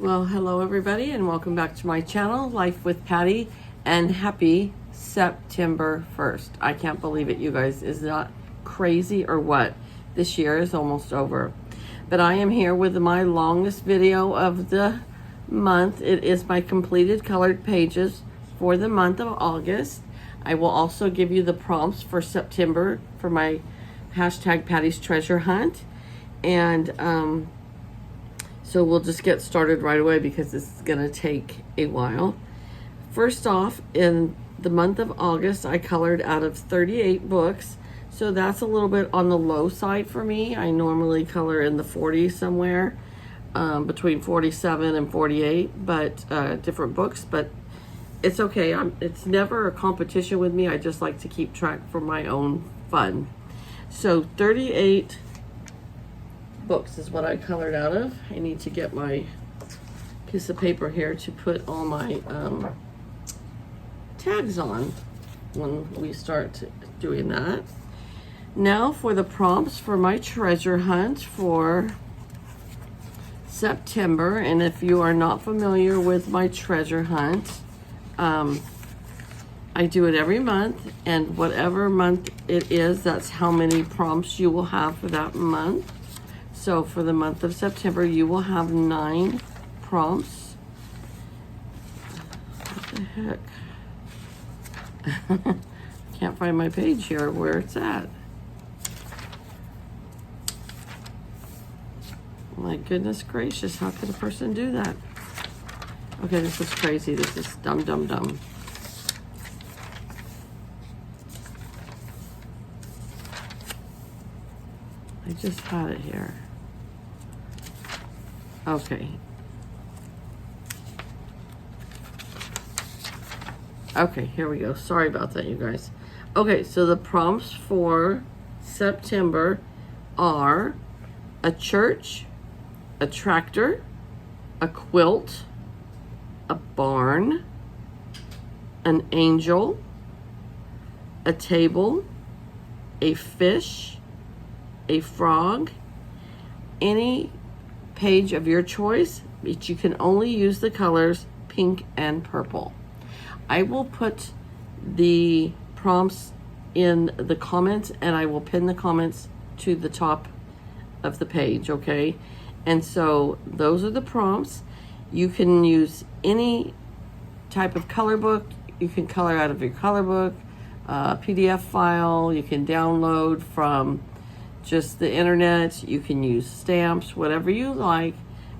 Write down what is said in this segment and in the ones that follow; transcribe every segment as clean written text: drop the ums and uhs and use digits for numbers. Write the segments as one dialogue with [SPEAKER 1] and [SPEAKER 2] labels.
[SPEAKER 1] Well, hello everybody and welcome back to my channel, Life with Patty, and happy September 1st. I can't believe it, you guys. Is that crazy or what? This year is almost over. But I am here with my longest video of the month. It is my completed colored pages for the month of August. I will also give you the prompts for September for my hashtag Patty's Treasure Hunt. And so we'll just get started right away because this is going to take a while. First off, in the month of August, I colored out of 38 books. So that's a little bit on the low side for me. I normally color in the 40s somewhere, between 47 and 48, but different books. But it's okay. It's never a competition with me. I just like to keep track for my own fun. So 38 books is what I colored out of. I need to get my piece of paper here to put all my tags on when we start doing that. Now for the prompts for my treasure hunt for September. And if you are not familiar with my treasure hunt, I do it every month, and whatever month it is, that's how many prompts you will have for that month. So for the month of September, you will have 9 prompts. What the heck? Can't find my page here where it's at. My goodness gracious, how could a person do that? Okay, this is crazy. This is dumb. I just had it here. Okay. Okay, here we go. Sorry about that, you guys. Okay, so the prompts for September are a church, a tractor, a quilt, a barn, an angel, a table, a fish, a frog, any page of your choice, but you can only use the colors pink and purple. I will put the prompts in the comments, and I will pin the comments to the top of the page, okay? And so those are the prompts. You can use any type of color book. You can color out of your color book, PDF file. You can download from just the internet. You can use stamps, whatever you like,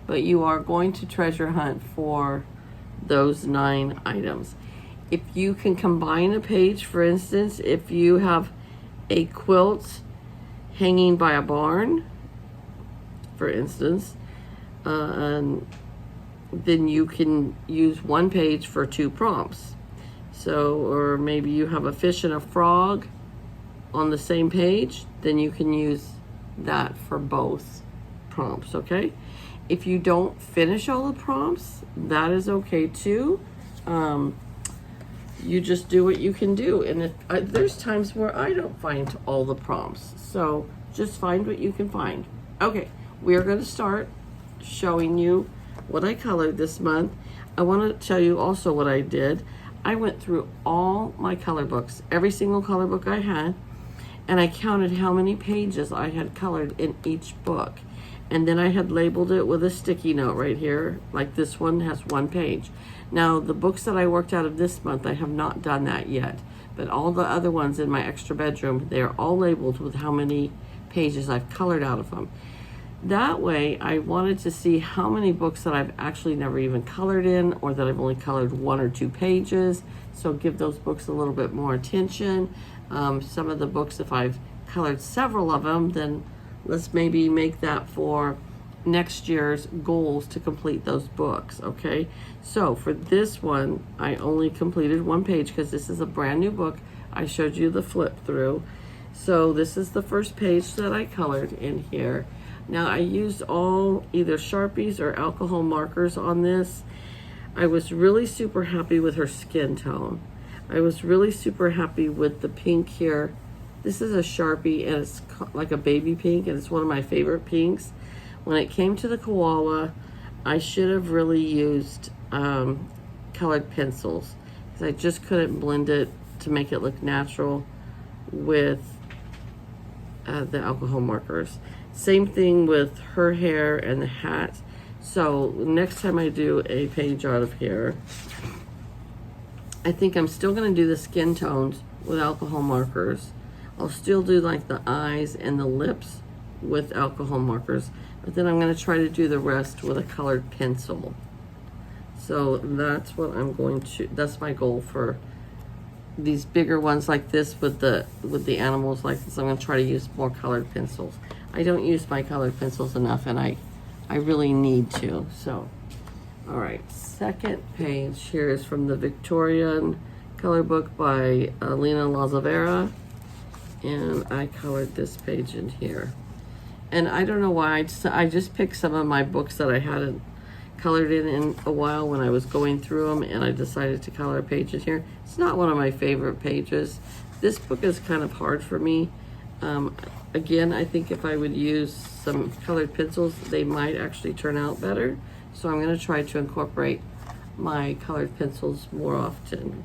[SPEAKER 1] but you are going to treasure hunt for those 9 items. If you can combine a page, for instance, if you have a quilt hanging by a barn, for instance, and then you can use one page for 2 prompts. So, or maybe you have a fish and a frog on the same page, then you can use that for both prompts, okay? If you don't finish all the prompts, that is okay too. You just do what you can do. And if there's times where I don't find all the prompts, so just find what you can find. Okay, we are going to start showing you what I colored this month. I want to tell you also what I did. I went through all my color books, every single color book I had, and I counted how many pages I had colored in each book. And then I had labeled it with a sticky note right here, like this one has 1 page. Now, the books that I worked out of this month, I have not done that yet. But all the other ones in my extra bedroom, they're all labeled with how many pages I've colored out of them. That way, I wanted to see how many books that I've actually never even colored in, or that I've only colored 1 or 2 pages. So give those books a little bit more attention. Some of the books, if I've colored several of them, then let's maybe make that for next year's goals to complete those books, okay? So for this one, I only completed 1 page because this is a brand new book. I showed you the flip through. So this is the first page that I colored in here. Now I used all either Sharpies or alcohol markers on this. I was really super happy with her skin tone. I was really super happy with the pink here. This is a Sharpie, and it's like a baby pink, and it's one of my favorite pinks. When it came to the koala, I should have really used colored pencils, because I just couldn't blend it to make it look natural with the alcohol markers. Same thing with her hair and the hat. So next time I do a page out of here, I think I'm still going to do the skin tones with alcohol markers. I'll still do like the eyes and the lips with alcohol markers, but then I'm going to try to do the rest with a colored pencil. So that's what I'm going to, that's my goal for these bigger ones like this with the animals like this. I'm going to try to use more colored pencils. I don't use my colored pencils enough, and I really need to. So, all right, second page here is from the Victorian color book by Lena Lazavera, and I colored this page in here. And I don't know why, I just picked some of my books that I hadn't colored in a while when I was going through them, and I decided to color a page in here. It's not one of my favorite pages. This book is kind of hard for me. Again, I think if I would use some colored pencils, they might actually turn out better. So I'm going to try to incorporate my colored pencils more often.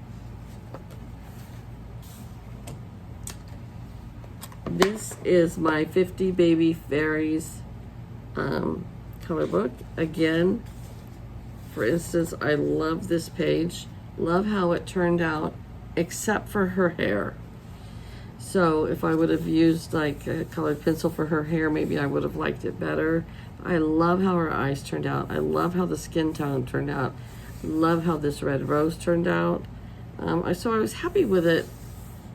[SPEAKER 1] This is my 50 Baby Fairies color book. Again, for instance, I love this page. Love how it turned out, except for her hair. So if I would have used like a colored pencil for her hair, maybe I would have liked it better. I love how her eyes turned out. I love how the skin tone turned out. Love how this red rose turned out. So I was happy with it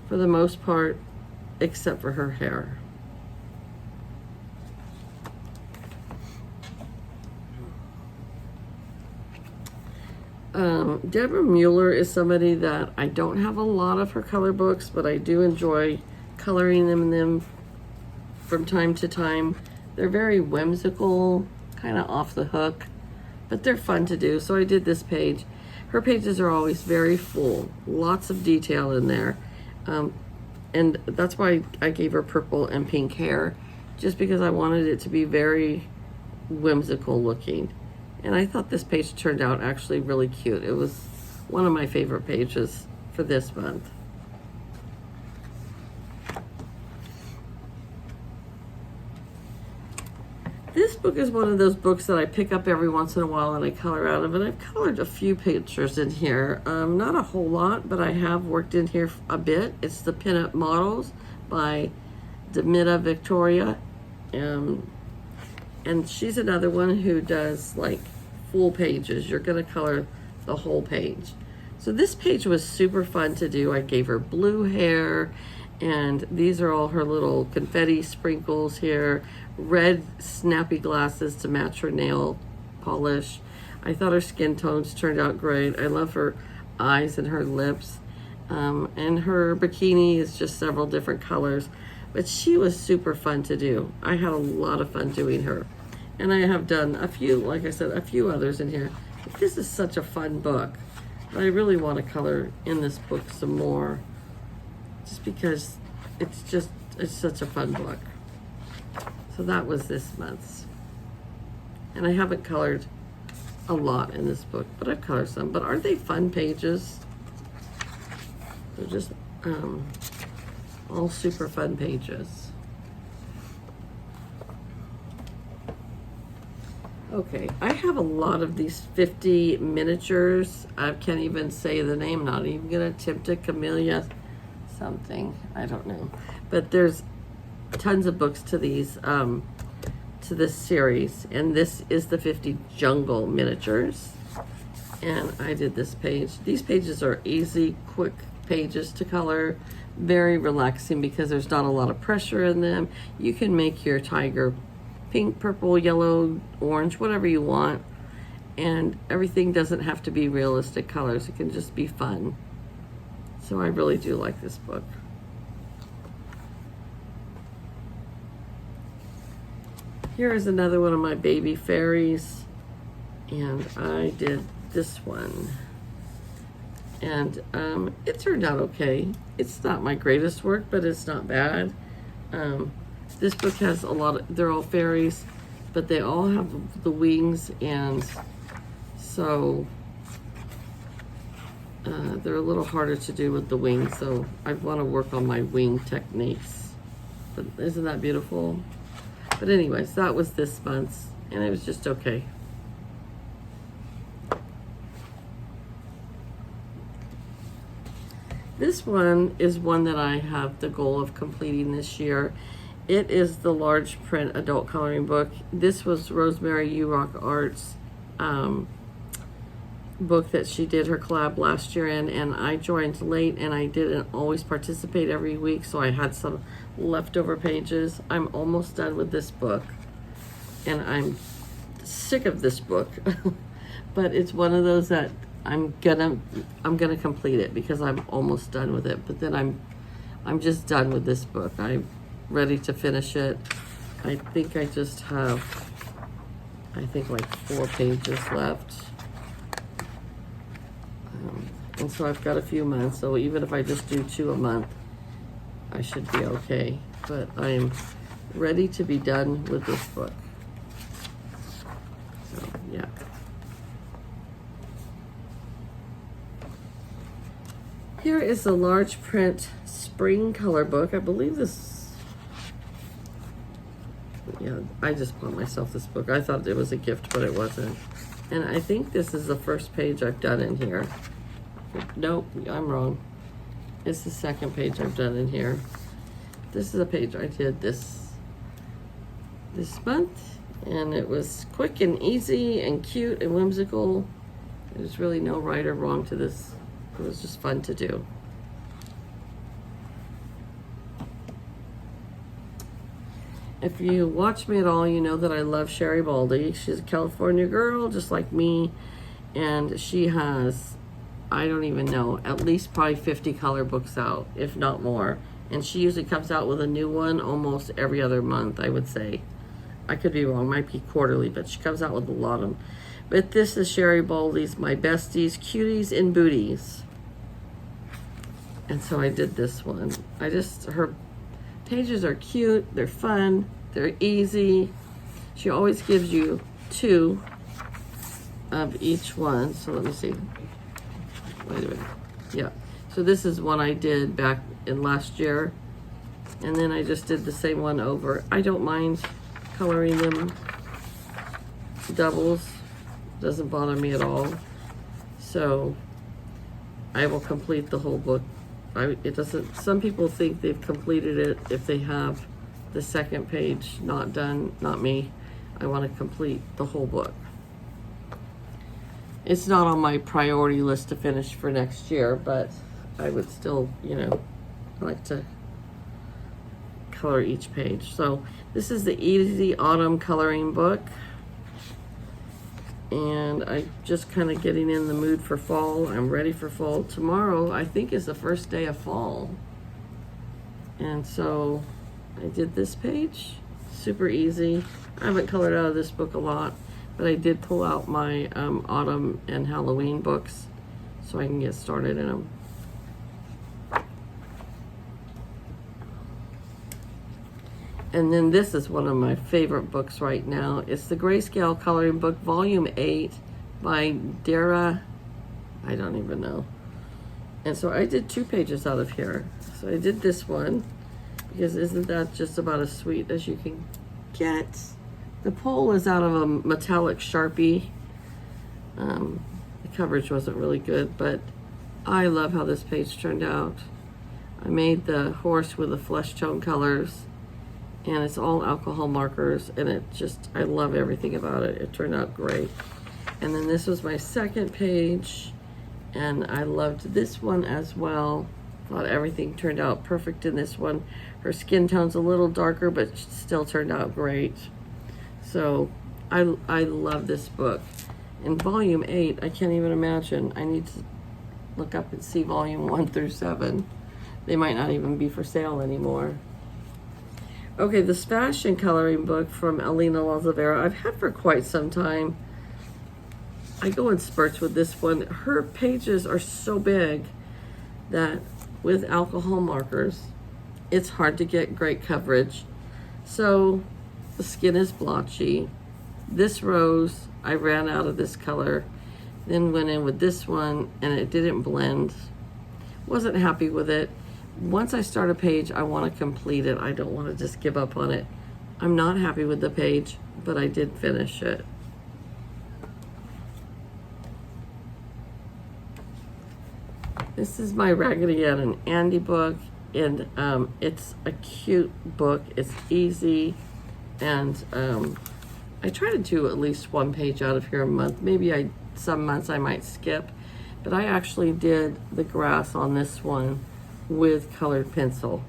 [SPEAKER 1] for the most part, except for her hair. Deborah Mueller is somebody that I don't have a lot of her color books, but I do enjoy coloring them from time to time. They're very whimsical, kind of off the hook, but they're fun to do. So I did this page. Her pages are always very full, lots of detail in there. And that's why I gave her purple and pink hair, just because I wanted it to be very whimsical looking. And I thought this page turned out actually really cute. It was one of my favorite pages for this month. This book is one of those books that I pick up every once in a while and I color out of, and I've colored a few pictures in here. Not a whole lot, but I have worked in here a bit. It's the Pinup Models by Demita Victoria. And she's another one who does like full pages. You're gonna color the whole page. So this page was super fun to do. I gave her blue hair, and these are all her little confetti sprinkles here. Red snappy glasses to match her nail polish. I thought her skin tones turned out great. I love her eyes and her lips. And her bikini is just several different colors. But she was super fun to do. I had a lot of fun doing her. And I have done a few, like I said, a few others in here. But this is such a fun book. I really want to color in this book some more, just because it's such a fun book. So that was this month's. And I haven't colored a lot in this book, but I've colored some. But aren't they fun pages? They're just all super fun pages. Okay, I have a lot of these 50 miniatures. I can't even say the name, not even gonna attempt it. Camellia something, I don't know. But there's tons of books to these, to this series. And this is the 50 jungle miniatures. And I did this page. These pages are easy, quick pages to color. Very relaxing because there's not a lot of pressure in them. You can make your tiger pink, purple, yellow, orange, whatever you want. And everything doesn't have to be realistic colors. It can just be fun. So I really do like this book. Here is another one of my baby fairies. And I did this one. And it turned out okay. It's not my greatest work, but it's not bad. This book has a lot of, they're all fairies. but they all have the wings, and so they're a little harder to do with the wings, so I want to work on my wing techniques. But isn't that beautiful? But anyways, that was this month's, and it was just okay. This one is one that I have the goal of completing this year. It is the large print adult coloring book. This was Rosemary Urock Arts book that she did her collab last year in, and I joined late and I didn't always participate every week, so I had some leftover pages. I'm almost done with this book, and I'm sick of this book. But it's one of those that I'm gonna complete it because I'm almost done with it. But then I'm just done with this book. I'm ready to finish it. I think I just have like 4 pages left. And so I've got a few months, so even if I just do 2 a month, I should be okay. But I am ready to be done with this book. So, yeah. Here is a large print spring color book. I believe this, yeah, I just bought myself this book. I thought it was a gift, but it wasn't. And I think this is the first page I've done in here. Nope, I'm wrong. It's the second page I've done in here. This is a page I did this month, and it was quick and easy and cute and whimsical. There's really no right or wrong to this. It was just fun to do. If you watch me at all, you know that I love Sherry Baldy. She's a California girl, just like me, and she has, I don't even know, at least probably 50 color books out, if not more. And she usually comes out with a new one almost every other month, I would say. I could be wrong, might be quarterly, but she comes out with a lot of them. But this is Sherry Baldy's My Besties, Cuties, and Booties. And so I did this one. Her pages are cute, they're fun, they're easy. She always gives you 2 of each one. So let me see. Wait a minute. Yeah. So this is one I did back in last year. And then I just did the same one over. I don't mind coloring them doubles. Doesn't bother me at all. So I will complete the whole book. It doesn't, some people think they've completed it if they have the second page not done. Not me. I want to complete the whole book. It's not on my priority list to finish for next year, but I would still, like to color each page. So this is the Easy Autumn Coloring Book. And I'm just kind of getting in the mood for fall. I'm ready for fall. Tomorrow, I think, is the first day of fall. And so I did this page. Super easy. I haven't colored out of this book a lot, but I did pull out my autumn and Halloween books so I can get started in them. And then this is one of my favorite books right now. It's the Grayscale Coloring Book, Volume 8 by Dara, I don't even know. And so I did 2 pages out of here. So I did this one, because isn't that just about as sweet as you can get? The pole is out of a metallic Sharpie. The coverage wasn't really good, but I love how this page turned out. I made the horse with the flesh tone colors, and it's all alcohol markers, and I love everything about it. It turned out great. And then this was my second page, and I loved this one as well. Thought everything turned out perfect in this one. Her skin tone's a little darker, but still turned out great. So I love this book. In Volume 8, I can't even imagine. I need to look up and see Volume 1 through 7. They might not even be for sale anymore. Okay, this fashion coloring book from Elena Lazavera, I've had for quite some time. I go in spurts with this one. Her pages are so big that with alcohol markers, it's hard to get great coverage. So the skin is blotchy. This rose, I ran out of this color, then went in with this one, and it didn't blend. Wasn't happy with it. Once I start a page, I want to complete it. I don't want to just give up on it. I'm not happy with the page, but I did finish it. This is my Raggedy Ann and Andy book, and it's a cute book. It's easy, and I try to do at least one page out of here a month. Maybe some months I might skip, but I actually did the grass on this one with colored pencil,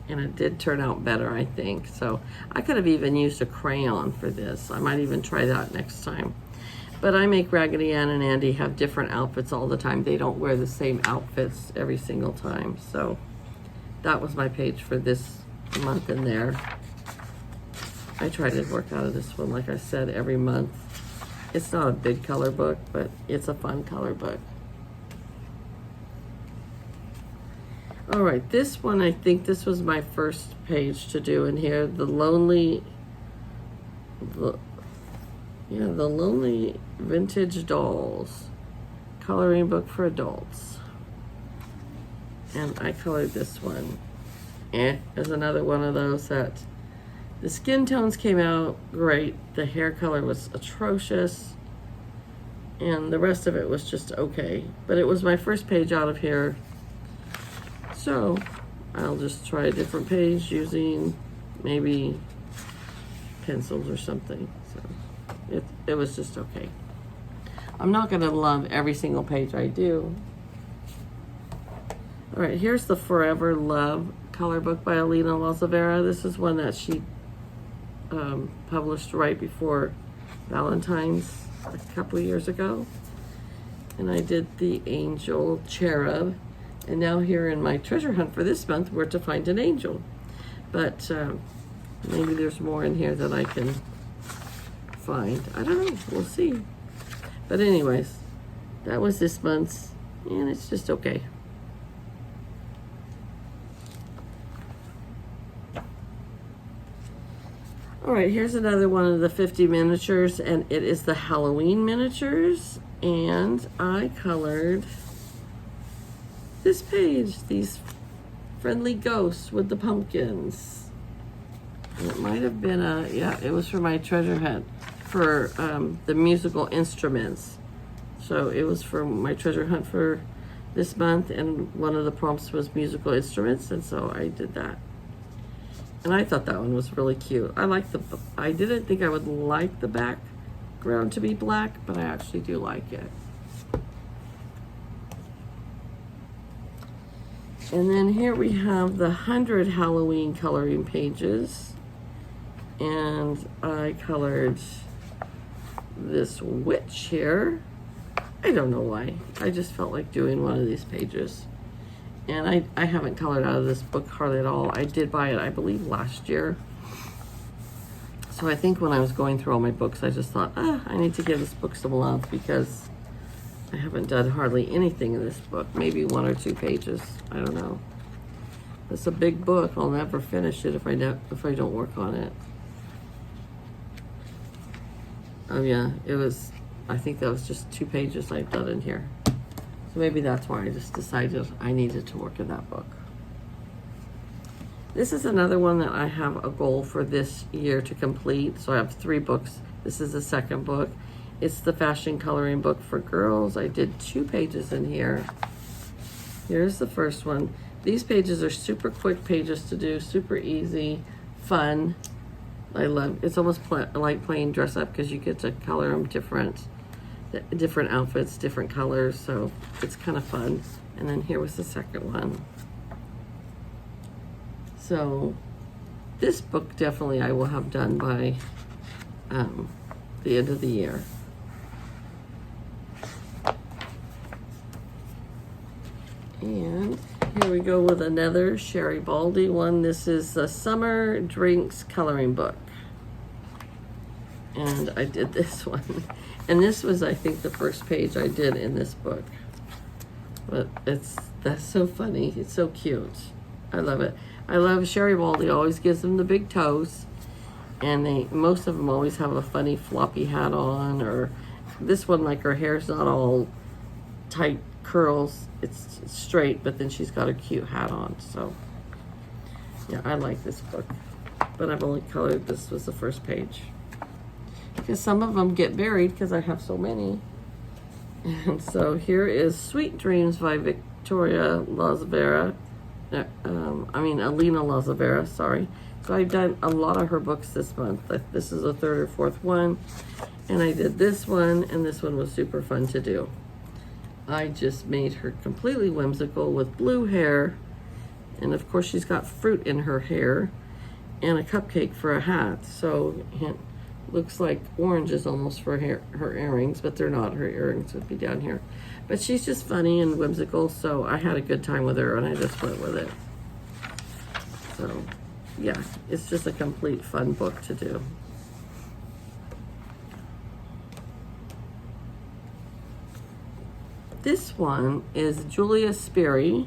[SPEAKER 1] and it did turn out better, I think. So I could have even used a crayon for this. I might even try that next time. But I make Raggedy Ann and Andy have different outfits all the time. They don't wear the same outfits every single time. So that was my page for this month in there. I try to work out of this one, like I said, every month. It's not a big color book, but it's a fun color book. All right, this one, I think this was my first page to do in here. The Lonely Vintage Dolls coloring book for adults. And I colored this one. There's another one of those that the skin tones came out great. The hair color was atrocious. And the rest of it was just okay. But it was my first page out of here. So I'll just try a different page using maybe pencils or something. So it was just okay. I'm not gonna love every single page I do. All right, here's the Forever Love color book by Alina Lazavera. This is one that she published right before Valentine's a couple of years ago. And I did the angel cherub. And now here in my treasure hunt for this month, we're to find an angel. But maybe there's more in here that I can find. I don't know, we'll see. But anyways, that was this month's, and it's just okay. All right, here's another one of the 50 miniatures, and it is the Halloween miniatures. And I colored this page, these friendly ghosts with the pumpkins. And it might have been it was for my treasure hunt for the musical instruments. So it was for my treasure hunt for this month, and one of the prompts was musical instruments, and so I did that. And I thought that one was really cute. I didn't think I would like the background to be black, but I actually do like it. And then here we have the 100 Halloween coloring pages. And I colored this witch here. I don't know why. I just felt like doing one of these pages. And I haven't colored out of this book hardly at all. I did buy it, I believe, last year. So I think when I was going through all my books, I just thought, I need to give this book some love because I haven't done hardly anything in this book. Maybe one or two pages. I don't know. It's a big book. I'll never finish it if I don't work on it. Oh yeah, I think that was just 2 pages I've done in here. So maybe that's why I just decided I needed to work in that book. This is another one that I have a goal for this year to complete. So I have 3 books. This is the second book. It's the fashion coloring book for girls. I did 2 pages in here. Here's the first one. These pages are super quick pages to do, super easy, fun. I love, it's almost like playing dress up because you get to color them different outfits, different colors, so it's kind of fun. And then here was the second one. So this book definitely I will have done by the end of the year. And here we go with another Sherry Baldy one. This is the Summer Drinks Coloring Book. And I did this one. And this was, I think, the first page I did in this book. But that's so funny. It's so cute. I love it. I love Sherry Baldy. Always gives them the big toes. And most of them always have a funny floppy hat on, or this one, like, her hair's not all tight curls, it's straight, but then she's got a cute hat on. So yeah, I like this book, but I've only colored, this was the first page, because some of them get buried because I have so many. And so here is Sweet Dreams by Victoria Lazavera. Alina Lazavera, sorry. So I've done a lot of her books this month. This is the third or fourth one. And I did this one, and this one was super fun to do. I just made her completely whimsical with blue hair. And of course she's got fruit in her hair and a cupcake for a hat. So it looks like oranges almost for her earrings, but they're not. Her earrings would be down here. But she's just funny and whimsical, so I had a good time with her and I just went with it. So yeah, it's just a complete fun book to do. This one is Julia Sperry,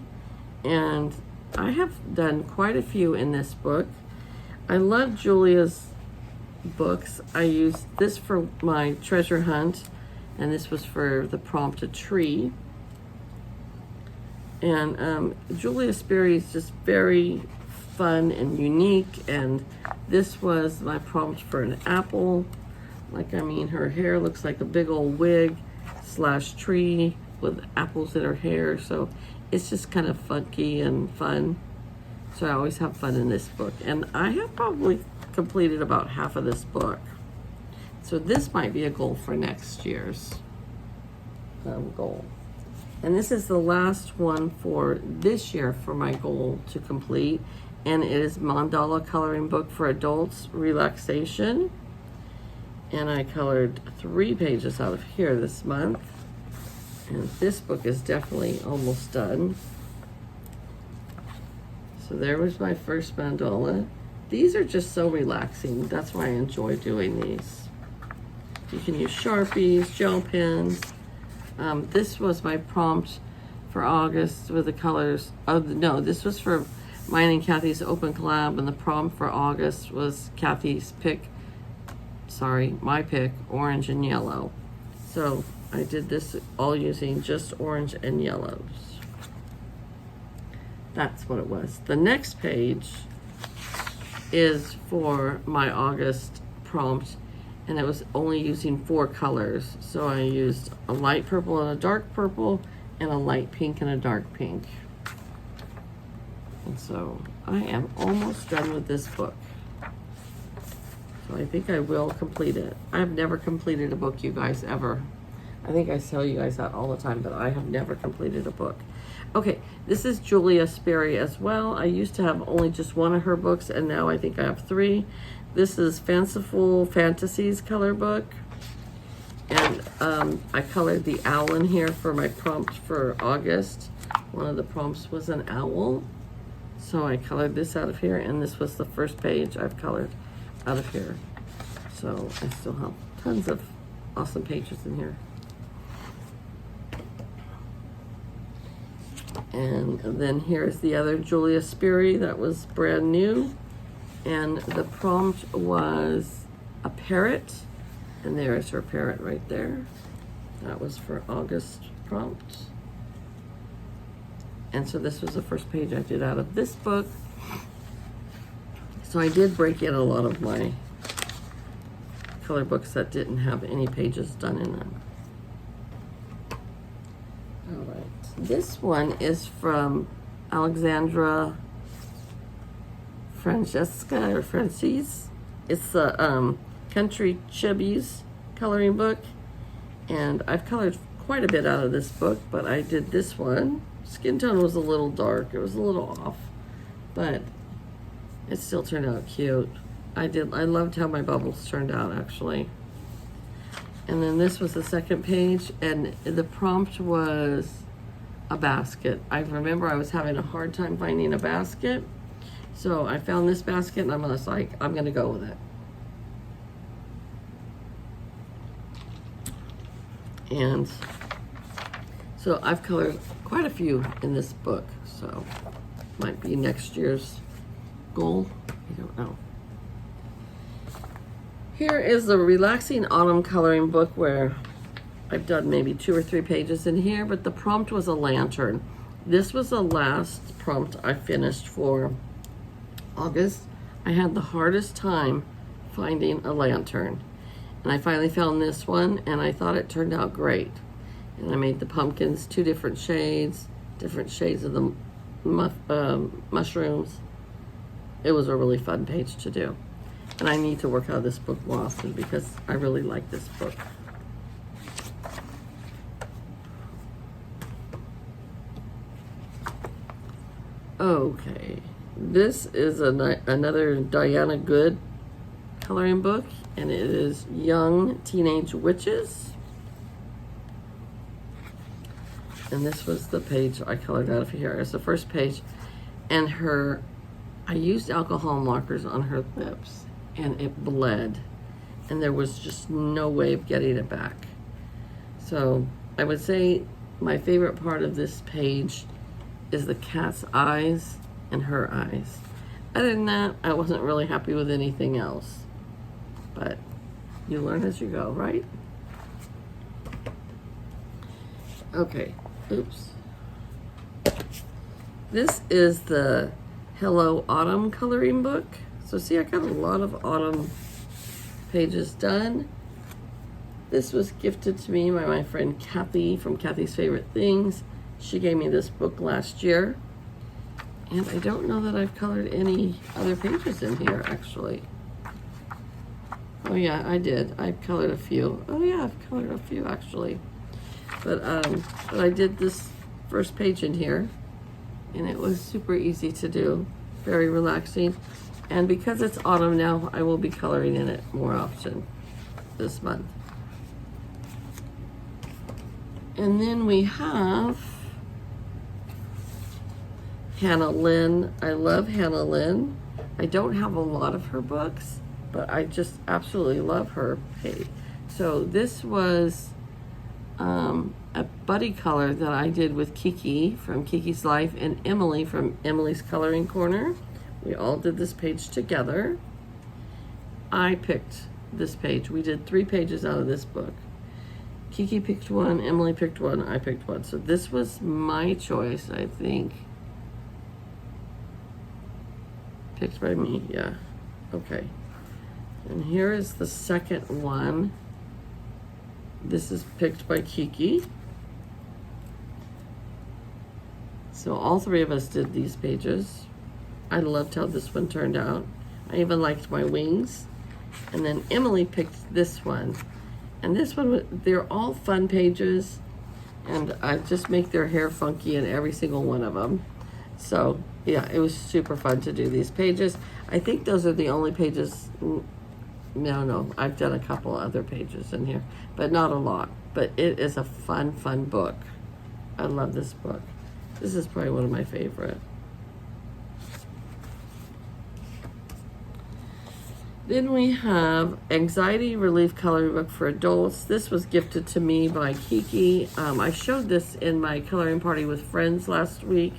[SPEAKER 1] and I have done quite a few in this book. I love Julia's books. I used this for my treasure hunt, and this was for the prompt, a tree. And Julia Sperry is just very fun and unique, and this was my prompt for an apple. Her hair looks like a big old wig / tree with apples in her hair, so it's just kind of funky and fun. So I always have fun in this book, and I have probably completed about half of this book. So this might be a goal for next year's goal. And this is the last one for this year for my goal to complete, and it is Mandala Coloring Book for Adults, Relaxation. And I colored 3 pages out of here this month. And this book is definitely almost done. So there was my first mandala. These are just so relaxing. That's why I enjoy doing these. You can use Sharpies, gel pens. This was my prompt for August with the colors. This was for mine and Kathy's open collab, and the prompt for August was my pick, orange and yellow. So I did this all using just orange and yellows. That's what it was. The next page is for my August prompt, and it was only using 4 colors. So I used a light purple and a dark purple, and a light pink and a dark pink. And so I am almost done with this book. So I think I will complete it. I've never completed a book, you guys, ever. I think I tell you guys that all the time, but I have never completed a book. Okay, this is Julia Sperry as well. I used to have only just one of her books, and now I think I have 3. This is Fanciful Fantasies color book. And I colored the owl in here for my prompt for August. One of the prompts was an owl. So I colored this out of here, and this was the first page I've colored out of here. So I still have tons of awesome pages in here. And then here's the other Julia Sperry that was brand new. And the prompt was a parrot. And there's her parrot right there. That was for August prompt. And so this was the first page I did out of this book. So I did break in a lot of my color books that didn't have any pages done in them. All right. This one is from Alexandra Francesca or Francis. It's the Country Chubbies coloring book. And I've colored quite a bit out of this book, but I did this one. Skin tone was a little dark. It was a little off, but it still turned out cute. I loved how my bubbles turned out, actually. And then this was the second page, and the prompt was a basket. I remember I was having a hard time finding a basket, so I found this basket, and I'm gonna go with it. And so I've colored quite a few in this book, so might be next year's goal. I don't know. Here is the Relaxing Autumn Coloring Book where I've done maybe 2 or 3 pages in here, but the prompt was a lantern. This was the last prompt I finished for August. I had the hardest time finding a lantern. And I finally found this one, and I thought it turned out great. And I made the pumpkins 2 different shades of the mushrooms. It was a really fun page to do. And I need to work out of this book more often because I really like this book. Okay, this is another Diana Good coloring book, and it is Young Teenage Witches. And this was the page I colored out of here. It's the first page, and I used alcohol markers on her lips, and it bled, and there was just no way of getting it back. So I would say my favorite part of this page is the cat's eyes and her eyes. Other than that, I wasn't really happy with anything else. But you learn as you go, right? Okay, oops. This is the Hello Autumn coloring book. So see, I got a lot of autumn pages done. This was gifted to me by my friend Kathy from Kathy's Favorite Things. She gave me this book last year, and I don't know that I've colored any other pages in here, actually. Oh yeah, I did. I've colored a few. Oh yeah, I've colored a few, actually. But I did this first page in here, and it was super easy to do, very relaxing. And because it's autumn now, I will be coloring in it more often this month. And then we have Hannah Lynn. I love Hannah Lynn. I don't have a lot of her books, but I just absolutely love her page. So this was a buddy color that I did with Kiki from Kiki's Life and Emily from Emily's Coloring Corner. We all did this page together. I picked this page. We did 3 pages out of this book. Kiki picked one, Emily picked one, I picked one. So this was my choice, I think. Picked by me, yeah. Okay. And here is the second one. This is picked by Kiki. So all 3 of us did these pages. I loved how this one turned out. I even liked my wings. And then Emily picked this one. And this one, they're all fun pages. And I just make their hair funky in every single one of them. So yeah, it was super fun to do these pages. I think those are the only pages. No, I've done a couple other pages in here, but not a lot. But it is a fun book. I love this book. This is probably one of my favorite. Then we have Anxiety Relief Coloring Book for Adults. This was gifted to me by Kiki. I showed this in my coloring party with friends last week.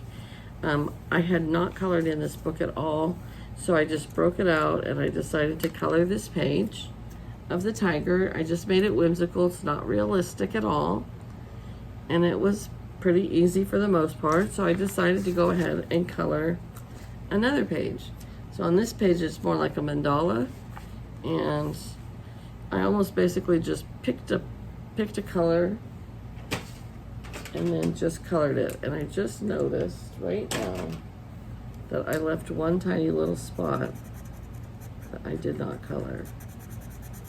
[SPEAKER 1] I had not colored in this book at all, so I just broke it out and I decided to color this page of the tiger. I just made it whimsical. It's not realistic at all. And it was pretty easy for the most part, so I decided to go ahead and color another page. So on this page, it's more like a mandala, and I almost basically just picked a color and then just colored it. And I just noticed right now that I left one tiny little spot that I did not color.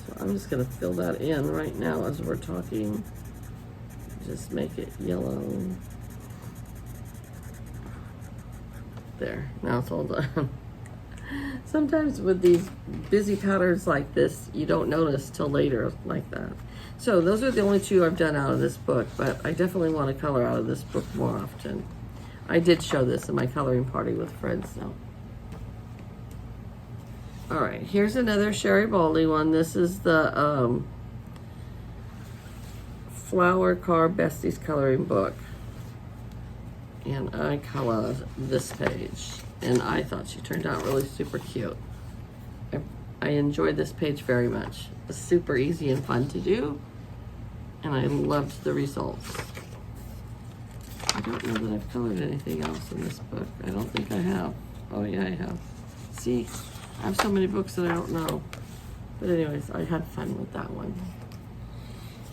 [SPEAKER 1] So I'm just gonna fill that in right now as we're talking. Just make it yellow. There, now it's all done. Sometimes with these busy patterns like this, you don't notice till later like that. So those are the only 2 I've done out of this book, but I definitely want to color out of this book more often. I did show this in my coloring party with friends though. All right, here's another Sherry Baldy one. This is the Flower Car Besties coloring book. And I colored this page. And I thought she turned out really super cute. I enjoyed this page very much. It's super easy and fun to do, and I loved the results. I don't know that I've colored anything else in this book. I don't think I have. Oh yeah, I have. See, I have so many books that I don't know. But anyways, I had fun with that one.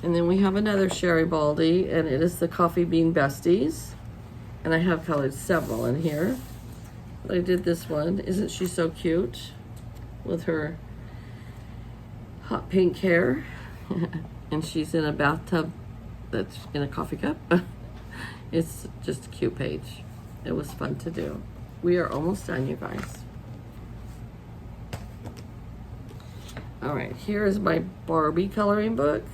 [SPEAKER 1] And then we have another Sherry Baldy, and it is the Coffee Bean Besties. And I have colored several in here. But I did this one. Isn't she so cute? With her hot pink hair. And she's in a bathtub that's in a coffee cup. It's just a cute page. It was fun to do. We are almost done, you guys. All right, here is my Barbie coloring book.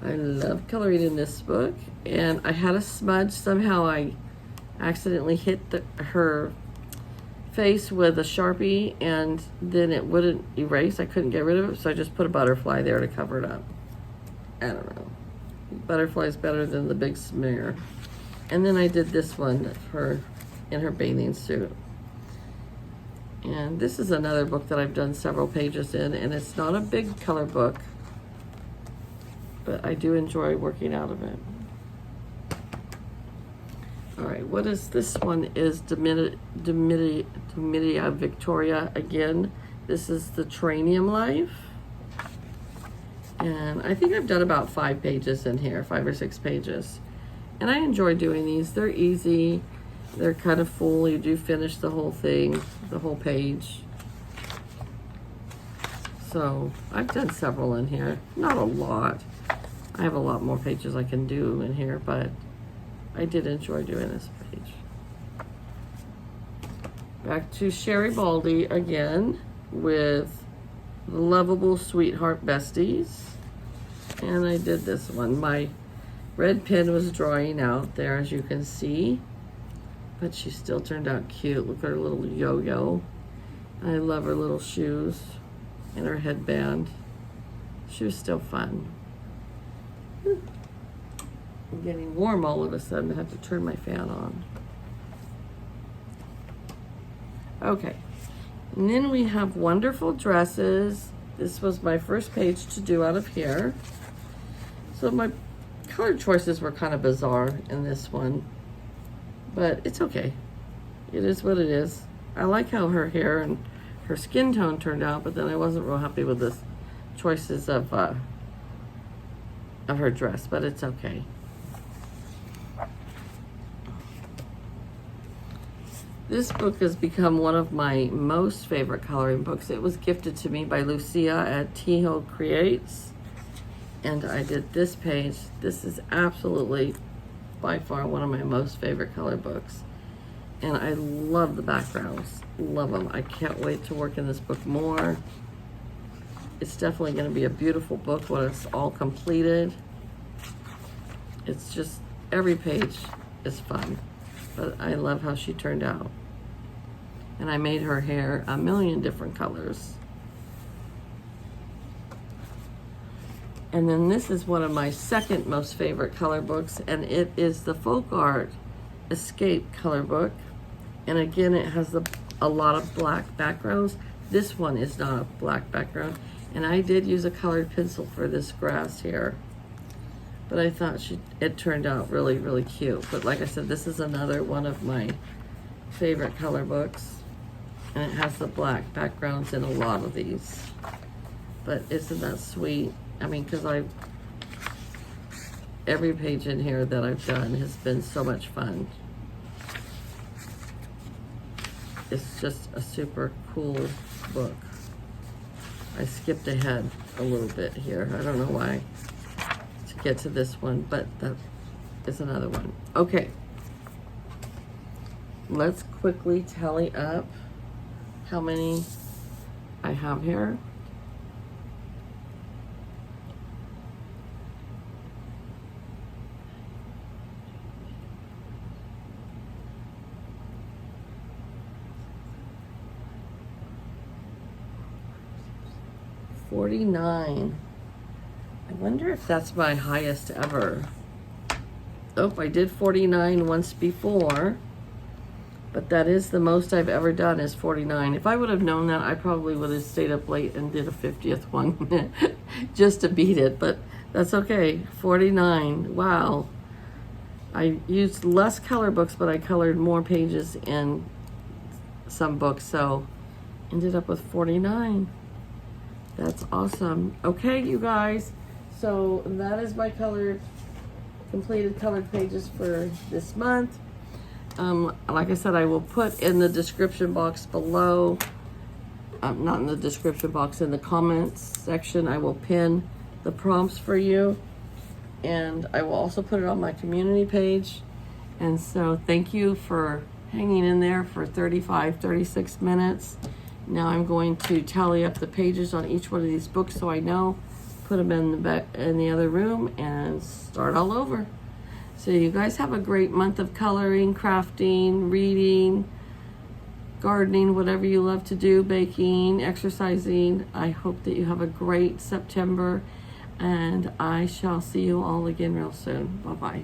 [SPEAKER 1] I love coloring in this book. And I had a smudge. Somehow I accidentally hit her face with a Sharpie, and then it wouldn't erase. I couldn't get rid of it, so I just put a butterfly there to cover it up. I don't know. Butterfly is better than the big smear. And then I did this one for in her bathing suit. And this is another book that I've done several pages in, and it's not a big color book, but I do enjoy working out of it. All right, what is this one? Is Domitia Victoria again. This is the Terranium Life. And I think I've done about 5 pages in here, 5 or 6 pages. And I enjoy doing these. They're easy. They're kind of full. You do finish the whole thing, the whole page. So I've done several in here. Not a lot. I have a lot more pages I can do in here, but I did enjoy doing this page. Back to Sherry Baldy again with the Lovable Sweetheart Besties. And I did this one. My red pen was drying out there, as you can see. But she still turned out cute. Look at her little yo-yo. I love her little shoes and her headband. She was still fun. I'm getting warm all of a sudden. I have to turn my fan on. Okay. And then we have Wonderful Dresses. This was my first page to do out of here. So my color choices were kind of bizarre in this one, but it's okay. It is what it is. I like how her hair and her skin tone turned out, but then I wasn't real happy with the choices of her dress, but it's okay. This book has become one of my most favorite coloring books. It was gifted to me by Lucia at Tejo Creates. And I did this page. This is absolutely, by far, one of my most favorite color books. And I love the backgrounds. Love them. I can't wait to work in this book more. It's definitely going to be a beautiful book when it's all completed. It's just, every page is fun. But I love how she turned out. And I made her hair a million different colors. And then this is one of my second most favorite color books, and it is the Folk Art Escape color book. And again, it has a lot of black backgrounds. This one is not a black background. And I did use a colored pencil for this grass here. But I thought it turned out really, really cute. But like I said, this is another one of my favorite color books. And it has the black backgrounds in a lot of these. But isn't that sweet? I mean, because every page in here that I've done has been so much fun. It's just a super cool book. I skipped ahead a little bit here. I don't know why to get to this one, but that is another one. Okay. Let's quickly tally up how many I have here. $49. I wonder if that's my highest ever. Oh, I did 49 once before. But that is the most I've ever done is 49. If I would have known that, I probably would have stayed up late and did a 50th one just to beat it, but that's okay. 49, wow. I used less color books, but I colored more pages in some books, so ended up with 49. That's awesome. Okay, you guys, so that is my completed colored pages for this month. Like I said, I will put in the description box below, not in the description box, in the comments section, I will pin the prompts for you. And I will also put it on my community page. And so thank you for hanging in there for 36 minutes. Now I'm going to tally up the pages on each one of these books so I know, put them in the other room and start all over. So you guys have a great month of coloring, crafting, reading, gardening, whatever you love to do, baking, exercising. I hope that you have a great September, and I shall see you all again real soon. Bye-bye.